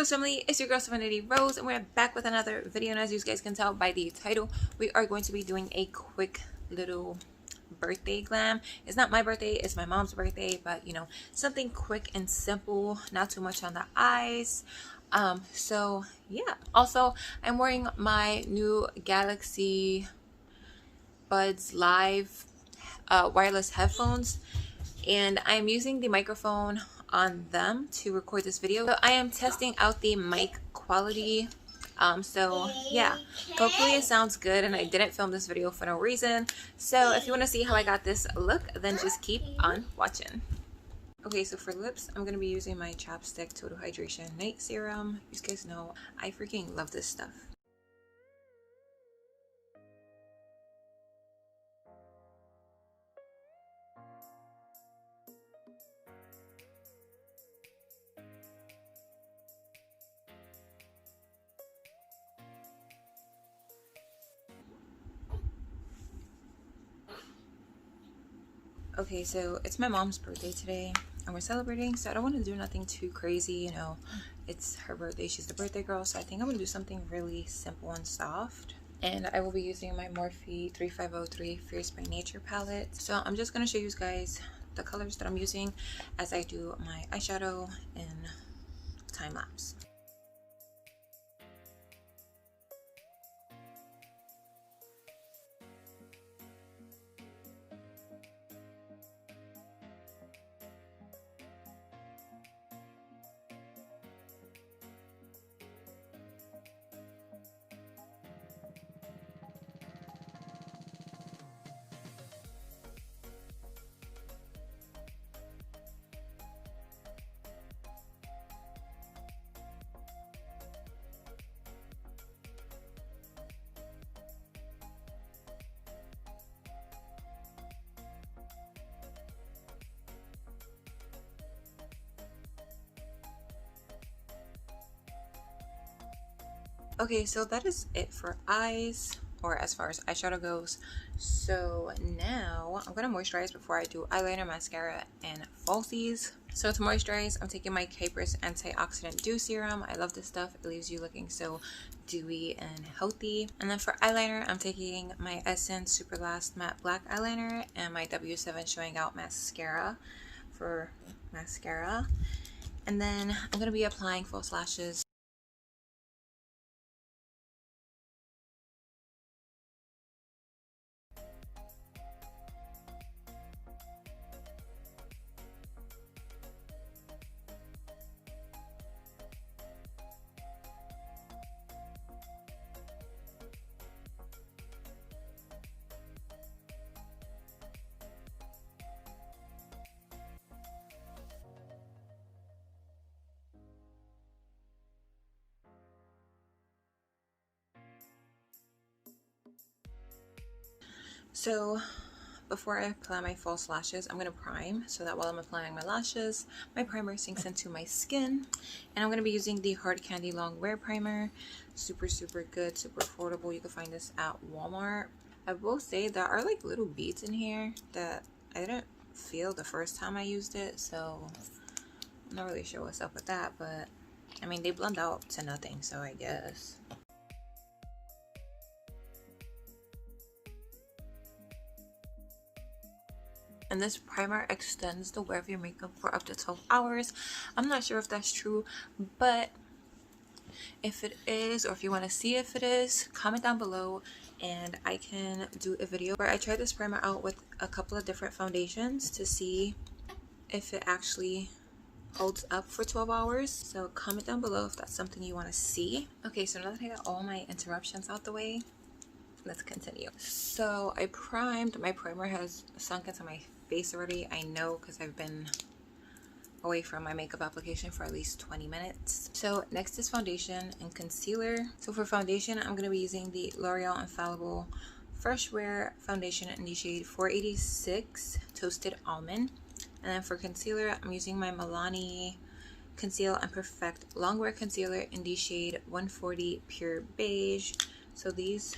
Rose family, it's your girl Serenity Rose, and we're back with another video. And as you guys can tell by the title, we are going to be doing a quick little birthday glam. It's not my birthday, it's my mom's birthday, but you know, something quick and simple, not too much on the eyes. So yeah. Also, I'm wearing my new Galaxy Buds Live wireless headphones, and I'm using the microphone on them to record this video. So I am testing out the mic quality. So yeah, hopefully it sounds good, and I didn't film this video for no reason. So if you want to see how I got this look, then just keep on watching. Okay, so for lips, I'm going to be using my Chapstick Total Hydration Night Serum. You guys know I freaking love this stuff. Okay, so it's my mom's birthday today, and we're celebrating, so I don't want to do nothing too crazy, you know. It's her birthday, she's the birthday girl, so I think I'm going to do something really simple and soft. And I will be using my Morphe 3503 Fierce by Nature palette. So I'm just going to show you guys the colors that I'm using as I do my eyeshadow in time lapse. Okay, so that is it for eyes, or as far as eyeshadow goes. So now I'm gonna moisturize before I do eyeliner, mascara, and falsies. So to moisturize, I'm taking my Kypris Antioxidant Dew Serum. I love this stuff. It leaves you looking so dewy and healthy. And then for eyeliner, I'm taking my Essence Super Last Matte Black Eyeliner and my W7 Showing Out Mascara for mascara. And then I'm gonna be applying false lashes. So before I apply my false lashes, I'm going to prime so that while I'm applying my lashes, my primer sinks into my skin. And I'm going to be using the Hard Candy Long Wear Primer. Super good, super affordable. You can find this at Walmart. I will say there are like little beads in here that I didn't feel the first time I used it, so I'm not really sure what's up with that, but I mean, they blend out to nothing, so I guess. And this primer extends the wear of your makeup for up to 12 hours. I'm not sure if that's true, but if it is, or if you want to see if it is, comment down below and I can do a video where I try this primer out with a couple of different foundations to see if it actually holds up for 12 hours. So comment down below if that's something you want to see. Okay, so now that I got all my interruptions out the way, let's continue. So I primed. My primer has sunk into my face already. I know because I've been away from my makeup application for at least 20 minutes. So next is foundation and concealer. So for foundation, I'm going to be using the L'Oreal Infallible Fresh Wear Foundation in the shade 486 Toasted Almond. And then for concealer, I'm using my Milani Conceal and Perfect Longwear Concealer in the shade 140 Pure Beige. So these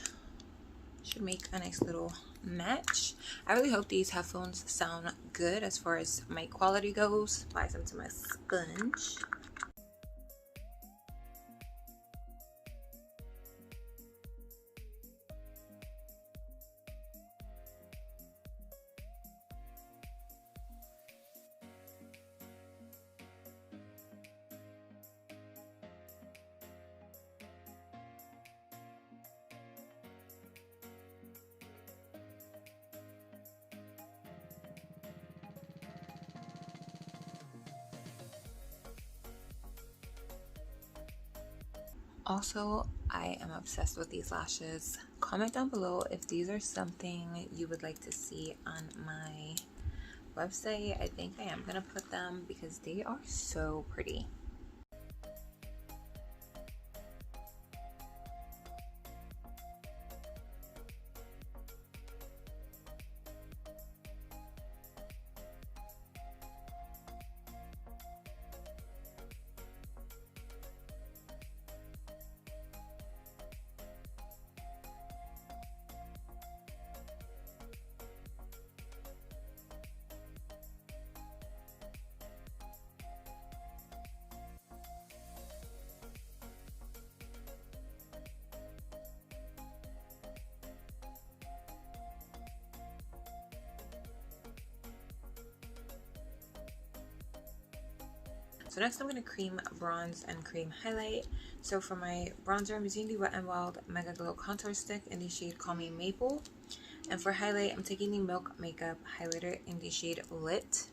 should make a nice little match. I really hope these headphones sound good as far as mic quality goes. Apply some to my sponge. Also, I am obsessed with these lashes. Comment down below if these are something you would like to see on my website. I think I am gonna put them because they are so pretty. So next I'm going to cream bronze and cream highlight. So for my bronzer, I'm using the Wet n Wild Mega Glow Contour Stick in the shade Call Me Maple. And for highlight, I'm taking the Milk Makeup highlighter in the shade Lit.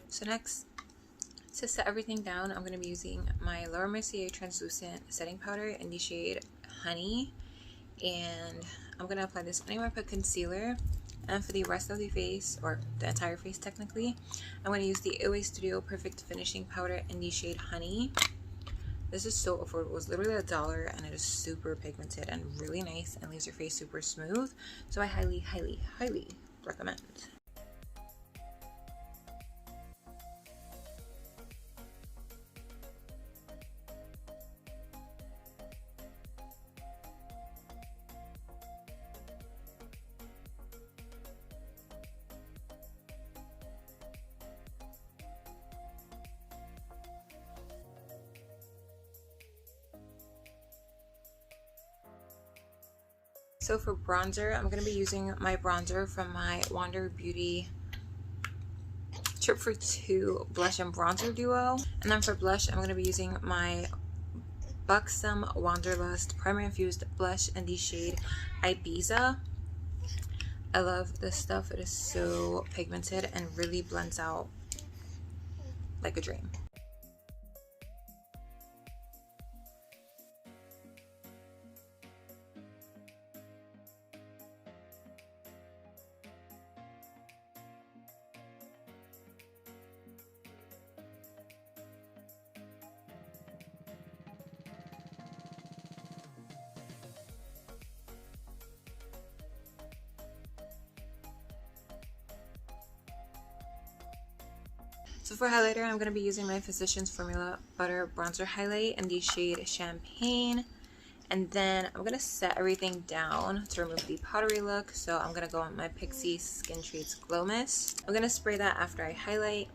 So next, to set everything down, I'm going to be using my Laura Mercier translucent setting powder in the shade Honey, and I'm going to apply this anywhere I put concealer. And for the rest of the face, or the entire face technically, I'm going to use the OA Studio Perfect Finishing Powder in the shade Honey. This is so affordable. It was literally $1 and it is super pigmented and really nice and leaves your face super smooth. So I highly, highly, highly recommend. So for bronzer, I'm going to be using my bronzer from my Wander Beauty Trip for Two Blush and Bronzer Duo. And then for blush, I'm going to be using my Buxom Wanderlust Primer Infused Blush in the shade Ibiza. I love this stuff. It is so pigmented and really blends out like a dream. So for highlighter, I'm going to be using my Physicians Formula Butter Bronzer Highlight in the shade Champagne. And then I'm going to set everything down to remove the powdery look. So I'm going to go on my Pixi Skin Treats Glow Mist. I'm going to spray that after I highlight.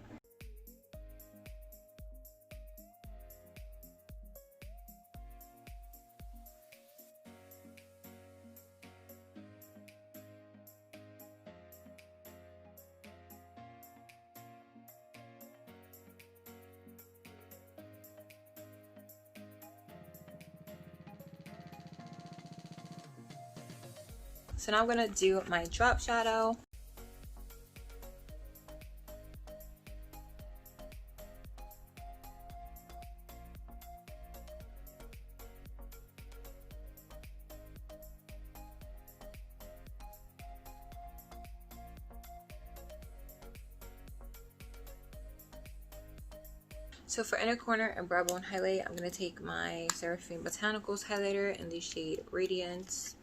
So now I'm going to do my drop shadow. So for inner corner and brow bone highlight, I'm going to take my Seraphine Botanicals highlighter in the shade Radiance.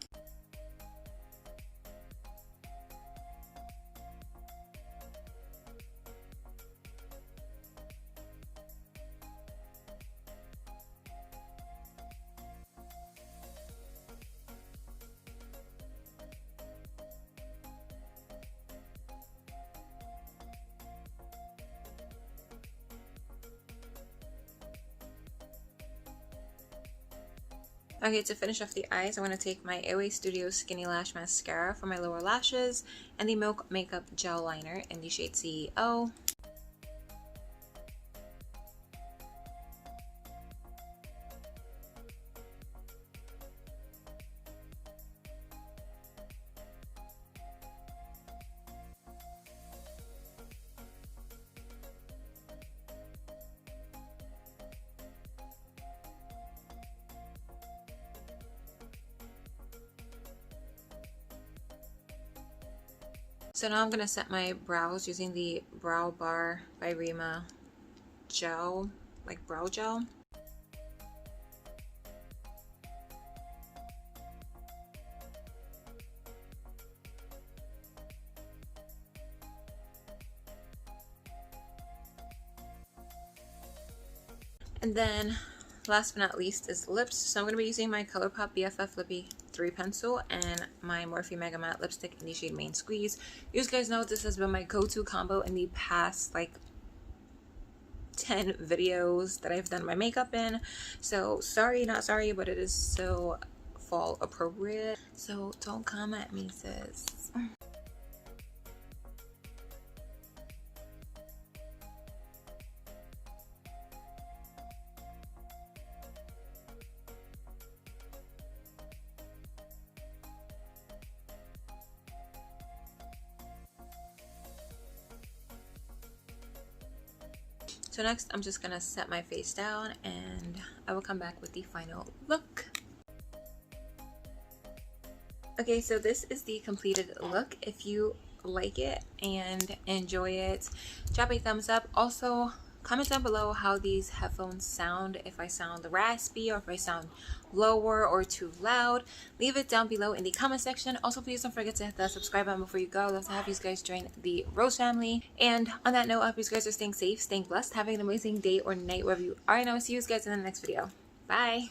Okay, to finish off the eyes, I'm going to take my Airway Studio Skinny Lash Mascara for my lower lashes and the Milk Makeup Gel Liner in the shade CEO. So now I'm going to set my brows using the Brow Bar by Rima gel, like brow gel. And then last but not least is lips. So I'm going to be using my ColourPop BFF Lippy 3 pencil and my Morphe Mega Matte lipstick in the shade Main Squeeze. You guys know this has been my go-to combo in the past like 10 videos that I've done my makeup in. So sorry, not sorry, but it is so fall appropriate. So don't come at me, sis. So next, I'm just gonna set my face down and I will come back with the final look. Okay, so this is the completed look. If you like it and enjoy it, drop a thumbs up. Also, comment down below how these headphones sound, if I sound raspy or if I sound lower or too loud. Leave it down below in the comment section. Also, please don't forget to hit that subscribe button before you go. I'd love to have you guys join the Rose family. And on that note, I hope you guys are staying safe, staying blessed, having an amazing day or night wherever you are. And I will see you guys in the next video. Bye!